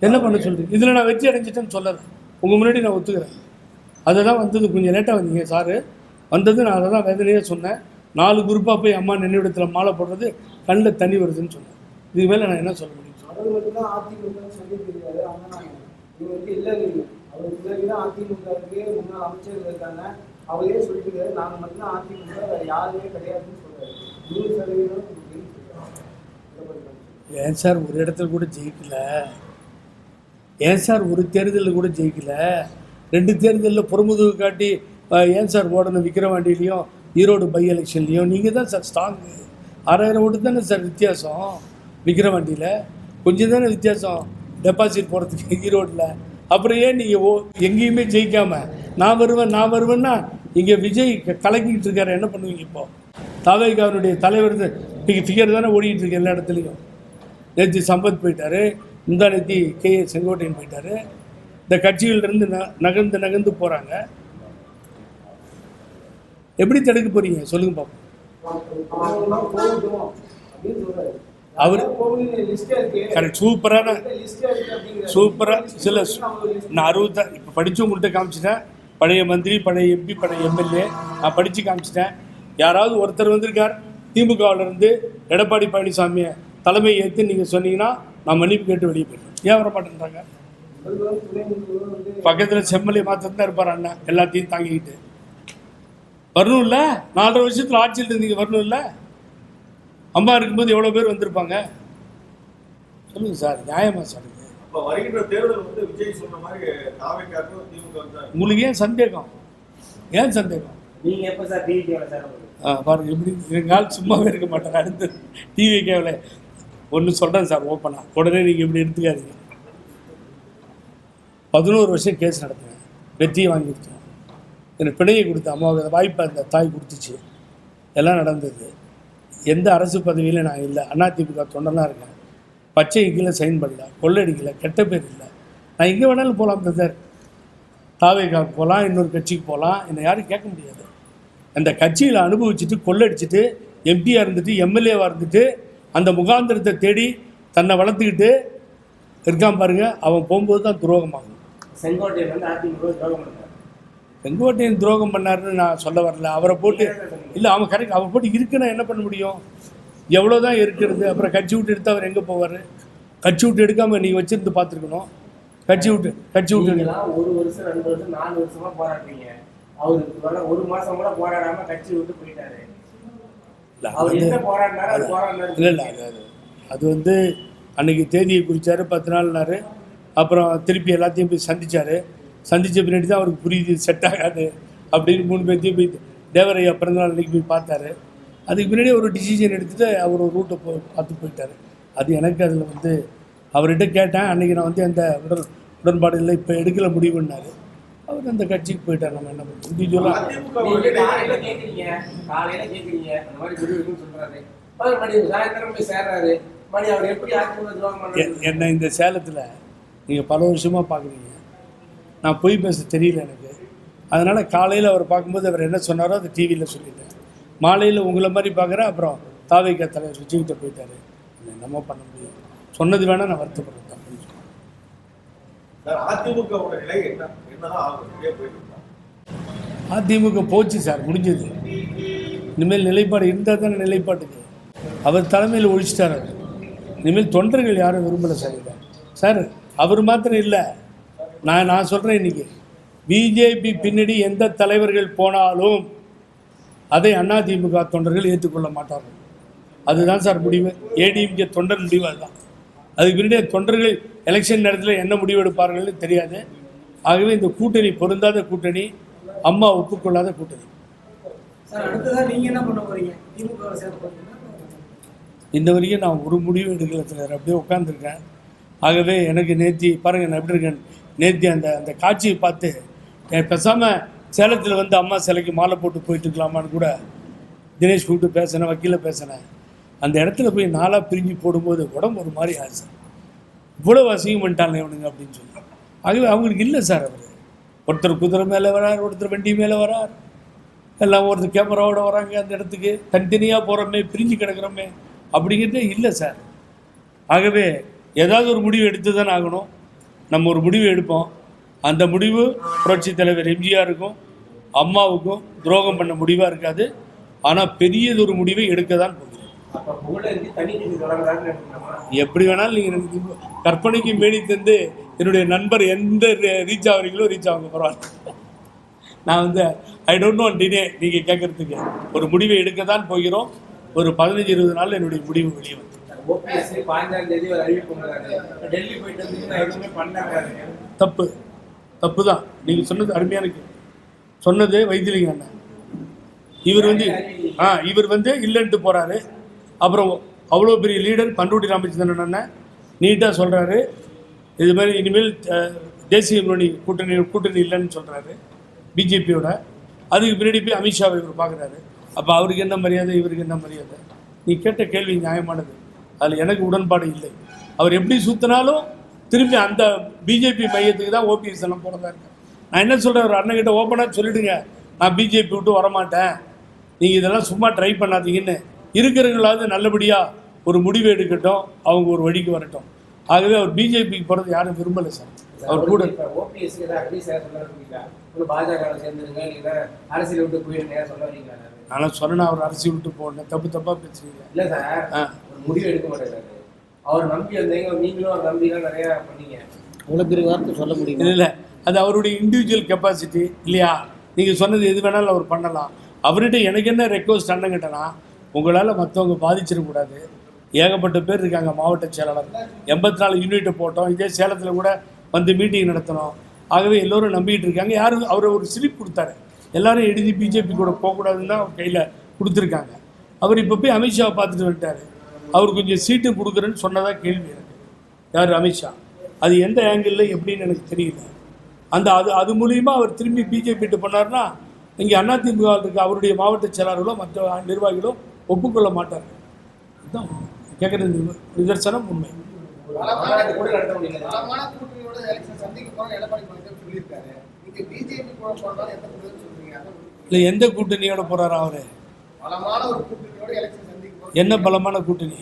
என்ன பண்ண சொல்கிறீங்க? இதில் நான் வெற்றி அடைஞ்சிட்டேன்னு சொல்லலை, உங்கள் முன்னாடி நான் ஒத்துக்கிறேன். அதை தான் வந்தது, கொஞ்சம் லேட்டாக வந்தீங்க சாரு, வந்தது நான் அதை தான் வேதனையாக சொன்னேன். 4 குரூப்பாக போய் அம்மா நினைவிடத்தில் மாலை போடுறது கண்ணில் தண்ணி வருதுன்னு சொன்னேன். இதுக்கு மேலே நான் என்ன சொல்ல முடியும்? அவர் மட்டும்தான் அதிமுக சொல்லியிருக்காரு. ஆனால் இவங்க வந்து இல்லை, அவர் பிறகு தான் அதிமுகவுக்கு முன்னாள் அமைச்சர்கள் இருக்காங்க. அவரே சொல்லிட்டு நாங்கள் மட்டும்தான் அதிமுக, வேறு யாருமே கிடையாதுன்னு சொல்றாரு. 100% ஏன் சார் ஒரு இடத்துல கூட ஜெயிக்கல? ஏன் சார் ஒரு தேர்தலில் கூட ஜெயிக்கல? 2 தேர்தலில் புறமுதுகு காட்டி ஏன் சார் ஓடணும்? விக்கிரவாண்டிலையும் ஈரோடு பை எலெக்ஷன்லையும் நீங்கள் தான் சார் ஸ்ட்ராங்கு. 6000 ஓட்டு தானே சார் வித்தியாசம். விக்கிரவாண்டியில் கொஞ்சம் தானே வித்தியாசம் டெபாசிட் போகிறதுக்கு ஈரோட்டில். அப்புறம் ஏன் நீங்கள் எங்கேயுமே ஜெயிக்காமல் நான் வருவேன்னா இங்கே விஜய் கலக்கிட்டு இருக்காரு, என்ன பண்ணுவீங்க? இப்போது தாவேகாவுடைய தலைவர் ஃபிகர் தானே ஓடிக்கிட்டு இருக்கு எல்லா இடத்துலையும். நேற்று சம்பத் போயிட்டார், முந்தா நேற்று KA செங்கோட்டையன் போயிட்டார். இந்த கட்சிகளிலிருந்து நகர்ந்து போகிறாங்க. எப்படி தடுக்க போகிறீங்க சொல்லுங்க பார்ப்போம். அவர் கரெக்ட், சூப்பராக சில நான் 60 இப்போ படித்தவங்கள்ட்ட காமிச்சிட்டேன். பழைய மந்திரி, பழைய MP, பழைய MLA நான் படித்து காமிச்சிட்டேன். யாராவது ஒருத்தர் வந்திருக்கார் திமுகவிலேருந்து எடப்பாடி பழனிசாமியை தலைமை ஏற்று நீங்கள் சொன்னீங்கன்னா நான் மன்னிப்பு கேட்டு வெளியே போயிடுவேன். ஏன் வர மாட்டேன்றாங்க? பக்கத்தில் செம்மலை மாத்திரம் தான் இருப்பார் அண்ணன், எல்லாத்தையும் தாங்கிக்கிட்டு வரணும் இல்லை? 4.5 வருஷத்தில் ஆட்சியில் இருந்தீங்க, வரணும் இல்லை? அம்மா இருக்கும்போது எவ்வளோ பேர் வந்திருப்பாங்க சொல்லுங்க சார், நியாயமா சார் இது? அப்ப வருகின்ற தேர்தல் வந்து விஜய் சொன்ன மாதிரி தாவேக்காவுக்கு திமுக தான். உங்களுக்கு ஏன் சந்தேகம்? ஏன் சந்தேகம்? நீங்க எப்ப சார் டிவி சார் பாருங்க, இப்படி எங்கால் சும்மாவே இருக்க மாட்டாங்க. அடுத்து டிவி கேவல ஒன்று சொல்கிறேன் சார் ஓப்பனாக, உடனே நீங்கள் இப்படி எடுத்துக்காதீங்க. 11 வருஷம் கேஸ் நடத்துங்க, வெற்றியை வாங்கி கொடுத்தோம். எனக்கு பிணையை கொடுத்த அம்மாவுக்கு அந்த வாய்ப்பை அந்த தாய் கொடுத்துச்சு, எல்லாம் நடந்தது. எந்த அரசு பதவியில் நான் இல்லை, அதிமுக தொண்டனாக இருக்கேன். பச்சை கீழே சைன் பண்ணல, கொள்ளடிக்கலை, கெட்ட பேர் இல்லை. நான் எங்கே வேணாலும் போகலாம் சார், தாவேகாவுக்கு போகலாம், இன்னொரு கட்சிக்கு போகலாம், என்னை யாரும் கேட்க முடியாது. அந்த கட்சியில் அனுபவிச்சுட்டு கொள்ளடிச்சிட்டு எம்பியாக இருந்துட்டு MLAவாக இருந்துட்டு அந்த முகாந்திரத்தை தேடி தன்னை வளர்த்துக்கிட்டு இருக்கான் பாருங்க, அவன் போகும்போது தான் துரோகமாகும். செங்கோட்டையன் வந்து அதிமுக துரோகம் பண்ணார். செங்கோட்டையன் துரோகம் பண்ணாருன்னு நான் சொல்ல வரல. அவரை போட்டு இல்லை, அவன் கரெக்ட், அவரை போட்டு இருக்குன்னா என்ன பண்ண முடியும்? எவ்வளோதான் இருக்கிறது? அப்புறம் கட்சி விட்டு எடுத்து அவர் எங்கே போவார்? கட்சி விட்டு எடுக்காமல் நீங்கள் வச்சுருந்து பார்த்துருக்கணும். கட்சி விட்டு 1 வருஷம் 2 வருஷம் 4 வருஷமா போராடுறீங்க. அவருக்கு 1 மாசம் கூட போராடாம கட்சி விட்டு போயிட்டாரு. இல்லை அது வந்து அன்னைக்கு தேதியை குறித்தாரு, 10 நாள்னாரு. அப்புறம் திருப்பி எல்லாத்தையும் போய் சந்தித்த பின்னாடி தான் அவருக்கு புரியுது செட் ஆகாது அப்படின்னு 3 பேர்த்தையும் போய் தேவரையா பிறந்தநாள் அன்றைக்கி போய் பார்த்தாரு. அதுக்கு பின்னாடி ஒரு டிசிஷன் எடுத்துகிட்டு அவர் ஒரு ரூட்டை பார்த்து போயிட்டார். அது எனக்கு அதில் வந்து அவர்கிட்ட கேட்டேன், அன்றைக்கி நான் வந்து அந்த உடன்பாடு இல்லை, இப்போ எடுக்கல முடிவுன்னாரு. அவர் அந்த கட்சிக்கு போயிட்டார். நம்ம என்ன பண்ணுறோம்? இண்டிவிஜுவலாக காலையில கேட்குறீங்க அந்த மாதிரி முடிவுன்னு சொல்கிறாரு, சாயந்தரம் போய் சேர்றாரு. மணி அவர் எப்படி அதிமுக துரோகம் பண்ணுறாரு? என்ன இந்த சேலத்தில் நீங்கள் பல வருஷமாக பார்க்குறீங்க, நான் போய் பேச தெரியல எனக்கு. அதனால் காலையில் அவர் பார்க்கும்போது அவர் என்ன சொன்னாரோ அதை டிவியில் சொல்லிட்டேன். மாலையில் உங்களை மாதிரி பார்க்குறேன். அப்புறம் தாவேகா தலைவர் விஜய்கிட்ட போயிட்டாரு. என்னமோ பண்ண முடியும், சொன்னது வேணால் நான் வருத்தப்படுறேன் அப்படின்னு சொன்னேன். அதிமுக போச்சு சார், முடிஞ்சது. இனிமேல் நிலைப்பாடு இருந்தால் தானே நிலைப்பாட்டுக்கு. அவர் தலைமையில் ஒழிச்சிட்டார். அவர் இனிமேல் தொண்டர்கள் யாரும் விரும்பலை சார் இதை. சார் அவர் மாத்திரம் இல்லை, நான் சொல்கிறேன், இன்றைக்கி பிஜேபி பின்னாடி எந்த தலைவர்கள் போனாலும் அதை அதிமுக தொண்டர்கள் ஏற்றுக்கொள்ள மாட்டார்கள். அதுதான் சார் முடிவு. ADMK தொண்டர் முடிவு அதுதான். அதுக்கு பின்னாடி தொண்டர்கள் எலெக்ஷன் நேரத்தில் என்ன முடிவு எடுப்பார்கள்னு தெரியாது. ஆகவே இந்த கூட்டணி பொருந்தாத கூட்டணி, அம்மா ஒப்புக்கொள்ளாத கூட்டணி. இந்த வரைக்கும் நான் ஒரு முடிவு எடுக்கல சார், அப்படியே உட்காந்துருக்கேன். ஆகவே எனக்கு நேற்று பாருங்கள் நான் எப்படி இருக்கேன். நேற்று அந்த காட்சியை பார்த்து பேசாமல் சேலத்தில் வந்து அம்மா சிலைக்கு மாலை போட்டு போயிட்டு இருக்கலாமான்னு கூட தினேஷ் கூப்பிட்டு பேசினேன், வக்கீல பேசினேன். அந்த இடத்துல போய் 4ஆக பிரிஞ்சு போடும்போது உடம்பு ஒரு மாதிரி ஆச்சு. இவ்வளோ அசிங்கம் பண்ணிட்டாங்க இவனுங்க அப்படின்னு சொல்லி. ஆகவே அவங்களுக்கு இல்லை சார். அவர் ஒருத்தர் குதிரை மேலே வரார், ஒருத்தர் வண்டி மேலே வரார், எல்லாம் ஒருத்தர் கேமராவோட வராங்க. அந்த இடத்துக்கு தனித்தனியாக போகிறோமே, பிரிஞ்சு கிடக்கிறோமே அப்படிங்கிறதே இல்லை சார். ஆகவே ஏதாவது ஒரு முடிவு எடுத்து தான் ஆகணும். நம்ம ஒரு முடிவு எடுப்போம். அந்த முடிவு புரட்சி தலைவர் எம்ஜிஆருக்கும் அம்மாவுக்கும் துரோகம் பண்ண முடிவாக இருக்காது. ஆனால் பெரியதொரு முடிவை எடுக்க தான் போகிறோம். அப்ப புகழேந்தி தனி நீதி தொடங்குறாருன்னு நினைக்கலாமா? எப்படி வேணாலும் நீங்கள் கற்பனைக்கு மேடி தந்து என்னுடைய நண்பர் எந்த ரீச் ஆகிறீங்களோ ரீச் ஆகுங்க, பரவாயில்ல. நான் வந்து ஐ டோன்ட் நோ டினே நீங்கள் கேட்குறதுக்கு ஒரு முடிவை எடுக்க தான் போகிறோம். ஒரு 15-20 நாள் என்னுடைய முடிவு வெளியே வந்து ஓபிஎஸ் 15ஆம் தேதி ஒரு அறிவிப்பு பண்ணாரு. டெல்லி போயிட்டு வந்து நான் எதுவுமே பண்ணாங்க. தப்பு தான். நீங்கள் சொன்னது அருமையான சொன்னது வைத்திலிங்க அண்ணன். இவர் வந்து இல்லைன்ட்டு போகிறாரு. அப்புறம் அவ்வளோ பெரிய லீடர் பண்ருட்டி ராமச்சந்திரன் அண்ணன் நீட்டாக சொல்கிறாரு, இது மாதிரி இனிமேல் தேசிய முன்னணி கூட்டணி இல்லைன்னு சொல்கிறாரு பிஜேபியோட. அதுக்கு பின்னாடி போய் அமித்ஷாவை இவர் பார்க்குறாரு. அப்போ அவருக்கு என்ன மரியாதை, இவருக்கு என்ன மரியாதை? நீ கேட்ட கேள்வி நியாயமானது, அதில் எனக்கு உடன்பாடு இல்லை. அவர் எப்படி சுற்றினாலும் திரும்பி அந்த பிஜேபி மையத்துக்கு தான் ஓபிஎஸ் எல்லாம் போகிறதா இருக்கேன். நான் என்ன சொல்கிறேன், ஒரு அண்ணன்கிட்ட ஓப்பனாக சொல்லிவிடுங்க, நான் பிஜேபி விட்டு வரமாட்டேன், நீங்கள் இதெல்லாம் சும்மா ட்ரை பண்ணாதீங்கன்னு. இருக்கிறவங்களாவது நல்லபடியாக ஒரு முடிவு எடுக்கட்டும், அவங்க ஒரு வழிக்கு வரட்டும். ஆகவே அவர் பிஜேபிக்கு போகிறது யாரும் விரும்பலை சார். அவர் கூட ஓபிஎஸ்சி பாஜக சேர்ந்துருங்க, இல்லை அரசியல் விட்டு போயிருங்க சொல்ல வரீங்களா? நான் சொன்னேன் அவர் அரசியல் விட்டு போடணும், தப்பாக பேசுறீங்க. இல்லை சார், ஒரு முடிவு எடுக்க மாட்டேங்கிறாரு. அவர் நம்பி வந்தீங்க, நீங்களும் அவர் நம்பிலாம் நிறையா பண்ணீங்க. அவ்வளோ பெரிய வார்த்தை சொல்ல முடியும் இல்லை, அது அவருடைய இண்டிவிஜுவல் கெப்பாசிட்டி இல்லையா? நீங்கள் சொன்னது எது வேணாலும் அவர் பண்ணலாம். அவர்கிட்ட எனக்கு என்ன ரெக்வஸ்ட் அண்ணங்கிட்டனா, உங்களால் மற்றவங்க பாதிச்சிடக்கூடாது. ஏகப்பட்ட பேர் இருக்காங்க மாவட்ட செயலாளர், 84 யூனிட்டை போட்டோம். இதே சேலத்தில் கூட வந்து மீட்டிங் நடத்தினோம். ஆகவே எல்லோரும் நம்பிக்கிட்டு இருக்காங்க. யாரும் அவர் ஒரு ஸ்லிப் கொடுத்தாரு, எல்லாரும் எழுதி பிஜேபி கூட போகக்கூடாதுன்னு தான் அவர் கையில் கொடுத்துருக்காங்க. அவர் இப்போ போய் அமித்ஷாவை பார்த்துட்டு வந்துட்டார். அவர் கொஞ்சம் சீட்டு கொடுக்குறேன்னு சொன்னதாக கேள்வி எனக்கு. யார்? அமித்ஷா. அது எந்த ஆங்கிளில் எப்படின்னு எனக்கு தெரியல. அது மூலிமா அவர் திரும்பி பிஜேபிட்டு பண்ணார்னா இங்கே அதிமுக இருக்க அவருடைய மாவட்ட செயலாளர்களோ மற்ற நிர்வாகிகளோ ஒப்புக்கொள்ள மாட்டார். இதுதான் கேட்குறது நிதர்சனம், உண்மை. இல்லை, எந்த கூட்டணியோட போறாரு அவரு? என்ன பலமான கூட்டணி?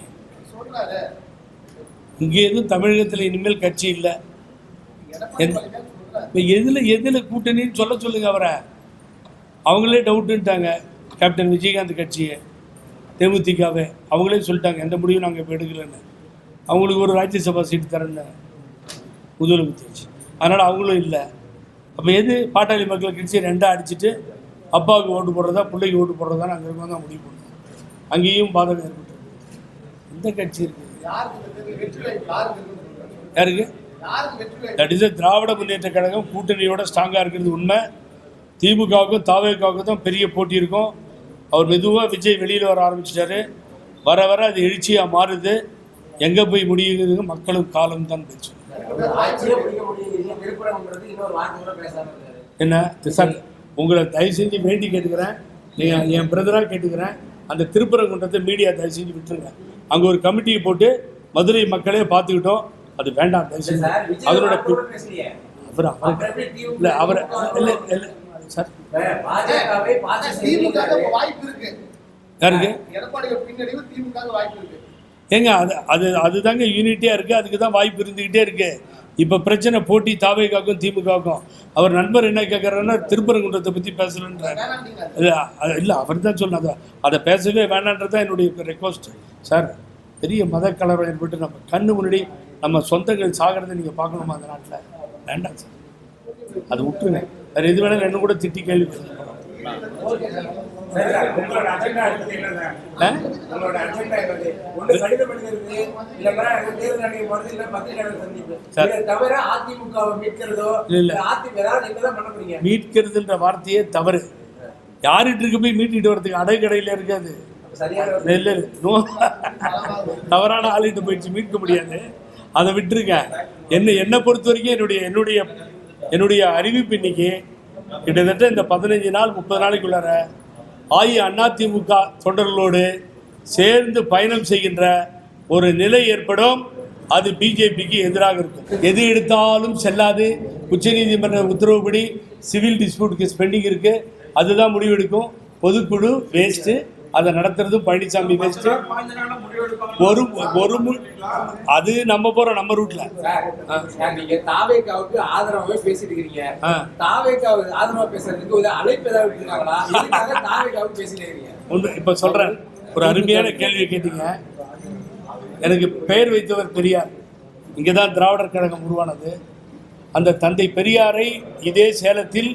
இங்கே எதுவும் தமிழகத்தில் இனிமேல் கட்சி இல்லை. எதுல கூட்டணின்னு சொல்லுங்க அவரை. அவங்களே டவுட்டுன்ட்டாங்க. கேப்டன் விஜயகாந்த் கட்சியை, தேமுதிகவை அவங்களே சொல்லிட்டாங்க எந்த முடிவும் நாங்கள் இப்போ எடுக்கலன்னு. அவங்களுக்கு ஒரு ராஜ்யசபா சீட்டு தரேன்னு முதல்வர் குத்தியாச்சு. அதனால் அவங்களும் இல்லை. அப்போ எது பாட்டாளி மக்கள் கட்சியை ரெண்டாக அடிச்சுட்டு அப்பாவுக்கு ஓட்டு போடுறதா பிள்ளைக்கு ஓட்டு போடுறதா அங்கே இருக்கும் தான் முடிவு பண்ணுவோம். அங்கேயும் பாதகம் ஏற்பட்டு எந்த கட்சி இருக்குது? யாருக்கு? தட் இஸ் திராவிட முன்னேற்ற கழகம் கூட்டணியோட ஸ்ட்ராங்காக இருக்கிறது உண்மை. திமுகவுக்கும் தாவேக்காவுக்கும் தான் பெரிய போட்டி இருக்கும். அவர் மெதுவாக விஜய் வெளியில் வர ஆரம்பிச்சிட்டாரு. வர வர அது எழுச்சியாக மாறுது. எங்கே போய் முடியுங்கிறது மக்களும் காலம் தான் பேச்சு. என்ன சார், உங்களை தயவு செஞ்சு வேண்டி கேட்டுக்கிறேன், நீங்கள் என் பிரதராக கேட்டுக்கிறேன், அந்த திருப்பரங்குன்றத்தை மீடியா தயவு செஞ்சு விட்டுருங்க. அங்கே ஒரு கமிட்டியை போட்டு மதுரை மக்களே பார்த்துக்கிட்டோம். அது வேண்டாம் தயவு செஞ்சு. அதனோட இல்லை அவர் இல்லை இல்லை சார், யாருக்கு ஏங்க அதுதாங்க யூனிட்டியாக இருக்குது. அதுக்கு தான் வாய்ப்பு இருந்துக்கிட்டே இருக்குது. இப்போ பிரச்சனை போட்டி தாவேக்காவுக்கும் திமுகவுக்கும். அவர் நண்பர் என்ன கேட்குறாருன்னா திருப்பரங்குன்றத்தை பற்றி பேசலன்றார். இல்லை, அவர் தான் சொன்னாங்க அதை பேசவே வேணான்றது தான் என்னுடைய ரெக்வஸ்ட். சார், பெரிய மத கலவரம் ஏற்பட்டு நம்ம கண்ணு முன்னாடி நம்ம சொந்தங்கள் சாகிறத நீங்கள் பார்க்கணுமா அந்த நாட்டில்? வேண்டாம் சார், அது விட்டுருங்க. வேறு எது வேணாலும் என்ன கூட திட்டி கேள்வி மீட்கிறதுன்ற வார்த்தையே தவறு. யார்கிட்ட இருக்கு போய் மீட்டிட்டு வரதுக்கு? அடைக்கடையில் இருக்காது. இல்லை, தவறான ஆளுகிட்ட போயிடுச்சு, மீட்க முடியாது. அதை விட்டுருங்க. என்னை பொறுத்த வரைக்கும் என்னுடைய அறிவிப்பு இன்னைக்கு கிட்டத்தட்ட இந்த 15 நாள் 30 நாளைக்குள்ளார அதிமுக தொண்டர்களோடு சேர்ந்து பயணம் செய்கின்ற ஒரு நிலை ஏற்படும். அது பிஜேபிக்கு எதிராக இருக்கும். எது எடுத்தாலும் செல்லாது. உச்சநீதிமன்ற உத்தரவுப்படி சிவில் டிஸ்பியூட் கேஸ் பெண்டிங் இருக்குது, அதுதான் முடிவெடுக்கும். பொதுக்குழு வேஸ்ட்டு. அதை நடத்துறதும் பழனிசாமி பேசிட்டு அது நம்ம போறோம் நம்ம ரூட்ல. நீங்க தாவேக்காவுக்கு ஆதரவாவே பேசிட்டு இருக்கீங்க. தாவேக்காவுக்கு ஆதரவா பேசுறதுக்கு ஒரு அழைப்பு ஏதாவது விட்டுருக்காங்களா? தாவேக்காவுக்கு பேசிட்டு இருக்கீங்க. இப்ப சொல்றேன், ஒரு அருமையான கேள்வியை கேட்டீங்க. எனக்கு பெயர் வைத்தவர் பெரியார். இங்கேதான் திராவிடர் கழகம் உருவானது. அந்த தந்தை பெரியாரை இதே சேலத்தில்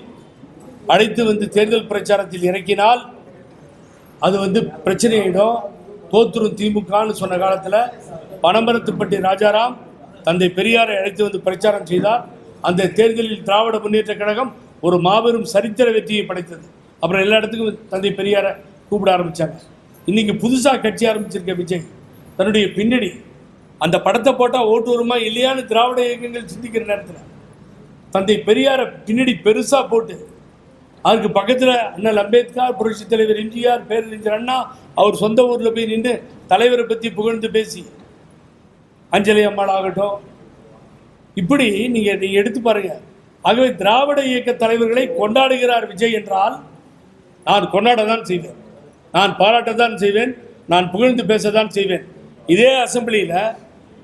அழைத்து வந்து தேர்தல் பிரச்சாரத்தில் இறக்கினால் அது பிரச்சனையிடும், தோத்துரும் திமுகன்னு சொன்ன காலத்தில் பனமரத்துப்பட்டி ராஜாராம் தந்தை பெரியாரை அழைத்து வந்து பிரச்சாரம் செய்தார். அந்த தேர்தலில் திராவிட முன்னேற்ற கழகம் ஒரு மாபெரும் சரித்திர வெற்றியை படைத்தது. அப்புறம் எல்லா இடத்துக்கும் தந்தை பெரியாரை கூப்பிட ஆரம்பித்தாங்க. இன்றைக்கி புதுசாக கட்சி ஆரம்பிச்சிருக்க விஜய் தன்னுடைய பின்னணி அந்த படத்தை போட்டால் ஓட்டு வருமா இல்லையான்னு திராவிட இயக்கங்கள் சிந்திக்கிற நேரத்தில் தந்தை பெரியாரை பின்னணி பெருசாக போட்டு அதுக்கு பக்கத்தில் அண்ணல் அம்பேத்கர், புரட்சி தலைவர் எம்ஜிஆர், பேரறிஞர் அண்ணா அவர் சொந்த ஊரில் போய் நின்று தலைவரை பற்றி புகழ்ந்து பேசி, அஞ்சலி அம்மாள் ஆகட்டும், இப்படி நீங்கள் எடுத்து பாருங்க. ஆகவே திராவிட இயக்க தலைவர்களை கொண்டாடுகிறார் விஜய் என்றால் நான் கொண்டாட தான் செய்வேன், நான் பாராட்ட தான் செய்வேன், நான் புகழ்ந்து பேச தான் செய்வேன். இதே அசெம்பிளியில்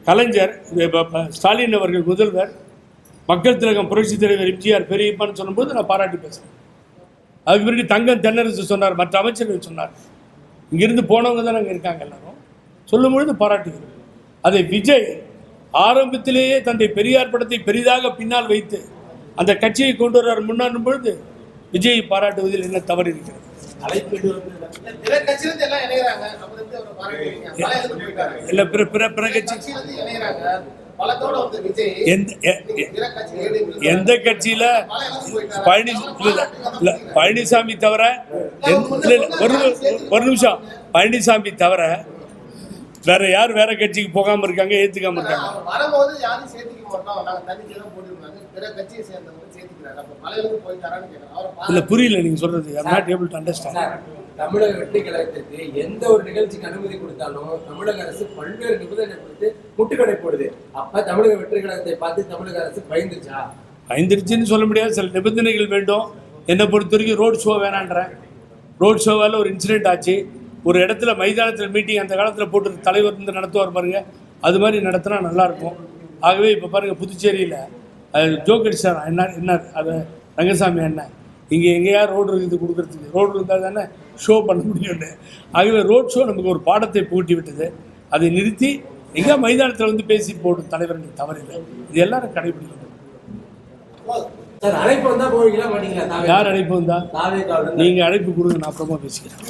கலைஞர் ஸ்டாலின் அவர்கள் முதல்வர், மக்கள் திலகம் புரட்சி தலைவர் எம்ஜிஆர் பெரியப்பான்னு சொல்லும்போது நான் பாராட்டி பேசுகிறேன். அதுக்கு பின்னாடி தங்கம் தென்னரசு சொன்னார், மற்ற அமைச்சர்கள் சொன்னார், இங்கிருந்து போனவங்க தான் அங்கே இருக்காங்க எல்லாரும் சொல்லும் பொழுது பாராட்டுகிறோம். அதை விஜய் ஆரம்பத்திலேயே தந்தை பெரியார் படத்தை பெரிதாக பின்னால் வைத்து அந்த கட்சியை கொண்டு வர்றார் முன்னாடும் பொழுது விஜயை பாராட்டுவதில் என்ன தவறு இருக்கிறது? இல்ல பிற கட்சி எந்த கட்சியில பழனிசாமி தவிர ஒரு நிமிஷம், பழனிசாமி தவிர வேற யார் வேற கட்சிக்கு போகாம இருக்காங்க, ஏத்துக்காம இருக்காங்க? இல்ல புரியல நீங்க சொல்றது. I'm not able to understand. தமிழக வெற்றி கழகத்திற்கு எந்த ஒரு நிகழ்ச்சிக்கு அனுமதி கொடுத்தாலும் தமிழக அரசு பல்வேறு நிபந்தனை கொடுத்து முட்டுக்கடை போடுது. அப்ப தமிழக வெற்றி கழகத்தை பார்த்து தமிழக அரசு பயந்துச்சா? பயந்துருச்சுன்னு சொல்ல முடியாது, சில நிபந்தனைகள் வேண்டும். என்னை பொறுத்த வரைக்கும் ரோட் ஷோ வேணான்றேன். ரோட் ஷோவால் ஒரு இன்சிடென்ட் ஆச்சு. ஒரு இடத்துல மைதானத்தில் மீட்டிங் அந்த காலத்தில் போட்டு தலைவர் வந்து நடத்துவார் பாருங்க, அது மாதிரி நடத்தினா நல்லாயிருக்கும். ஆகவே இப்போ பாருங்கள், புதுச்சேரியில் ஜோக்கர் சார் என்ன அது ரங்கசாமி அண்ணன் இங்கே எங்கேயா ரோடு இருக்குது கொடுக்குறதுக்கு, ரோடு இருந்தால் தானே ஷோ பண்ண முடியும்னு. ஆகவே ரோட் ஷோ நமக்கு ஒரு பாடத்தை பூட்டி விட்டது. அதை நிறுத்தி எங்கே மைதானத்தில் வந்து பேசி போடும் தலைவர்கள் தவறில்லை. இது எல்லாரும் கடைபிடிக்கணும். அழைப்பு வந்தா போவீங்களா மாட்டீங்களா? யார் அழைப்பு வந்தா? நீங்கள் அழைப்பு கொடுங்க, நான் அப்புறமா பேசிக்கிறேன்.